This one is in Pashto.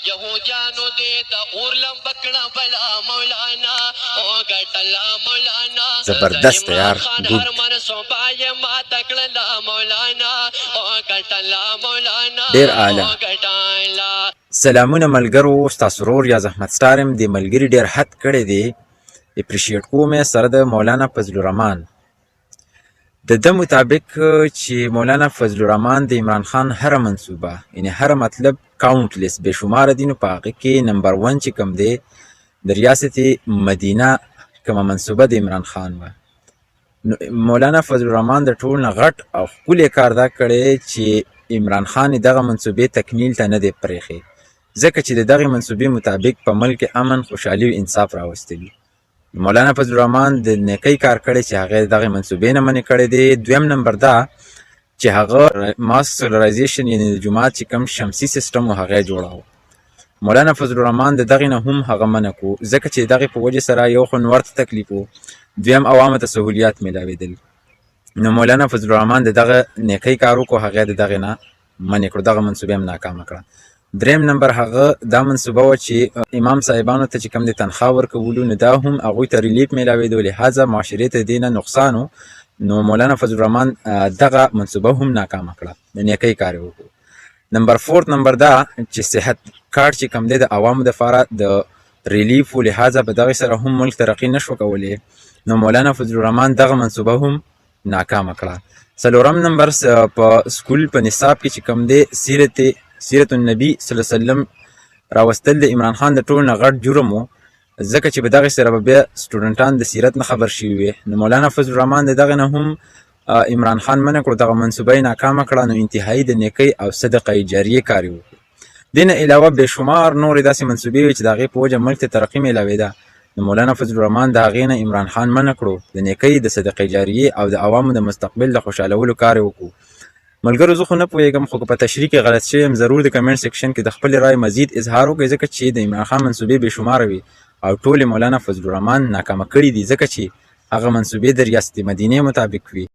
یهودیانو دې د اور لمبه کړه بلا مولانا او ګټله مولانا زبردست یار ګوډ هر منصوبه یې ماته کړله مولانا او ګټله مولانا ډېر اعلی. سلامونه ملګرو، ستاسو ورور یا زحمت ستار یم. د ملګري ډېر حد کړی دی، اپریشیټ کوم یې سره د مولانا فضل الرحمن د ده مطابق چې مولانا فضل الرحمن د عمران خان هره منصوبه یعنی هر مطلب کاونټلیس بې شماره دي، نو په هغه کې نمبر 1 چې کوم دی د ریاست مدینه کومه منصوبه د عمران خان وه، نو مولانا فضل الرحمن د ټول نه غټ او ښکلی کار دا کړی چې عمران خان دغه منصوبې تکمیل ته نه دی پرېښی، ځکه چې د دغې منصوبې مطابق په ملک کې امن، خوشحالي او انصاف راوستلي. مولانا فضل الرحمن د نیکۍ کار کړی چې هغه دغې منصوبې نه منې کړی دی. دویم نمبر دا چې هغه ماس سولرایزیشن یعنې د جومات چې کوم شمسي سیسټم و هغه یې جوړاوه. مولانا فضل الرحمن د دغې نه هم هغه منع کړو، ځکه چې د دغې په وجې سره یو خو نور ته تکلیف و، دویم عوامو ته سهولیات میلاوېدل. نو مولانا فضل الرحمن د دغه نیکۍ کار وکړو، هغه د دغې نه منع کړو، دغه منصوبه هم ناکامه کړه. دریم نمبر هغه دا منصوبه وه چې امام صاحبانو ته چې کوم د تنخوا ورکولو، نو دا هم هغوی ته ریلیف میلاوېدو، لهذا معاشرې ته د دې نه نقصان و. نو مولانا فضل الرحمن دغه منصوبه هم ناکامه کړه، د نیکۍ کار یې وکړو. نمبر 4 نمبر دا چې صحت کارت چې کوم دی د عوامو دپاره د ریلیف و، لهذا په دغې سره هم ملک ترقي نه شو کولی، نو مولانا فضل الرحمن دغه منصوبه هم ناکامه کړه. څلورم نمبر په سکول په نصاب کې چې کوم دی سیرت النبي صلی الله علیه وسلم راوستل د عمران خان د ټول نه غټ جرم و، ځکه چې په دغې سره به بیا سټوډنټان د سیرت نه خبر شوي وي. نو مولانا فضل الرحمن د دغې نه هم عمران خان منع کړو، دغه منصوبه یې ناکامه کړه. نو انتهایي د نیکۍ او صدقه جاریې کار یې وکړو. دې نه علاوه بې شمار نورې داسې منصوبې وې چې د هغې په وجه ملک ته ترقي میلاوېده. نو مولانا فضل الرحمن د هغې نه عمران خان منع کړو، د نیکۍ، د صدقې جاریې او د عوامو د مستقبل د خوشحالولو کار یې وکړو. ملګرو زه خو نه پوهېږم، خو که په تشریح کې غلط شوی یم ضرور د کمنټ سیکشن کې د خپلې رایې مزید اظهار وکړئ، ځکه چې د عمران خان منصوبې بې شماره وي او ټولې مولانا فضل الرحمن ناکامه کړي دي، ځکه چې هغه منصوبې د ریاست مدینې مطابق وي.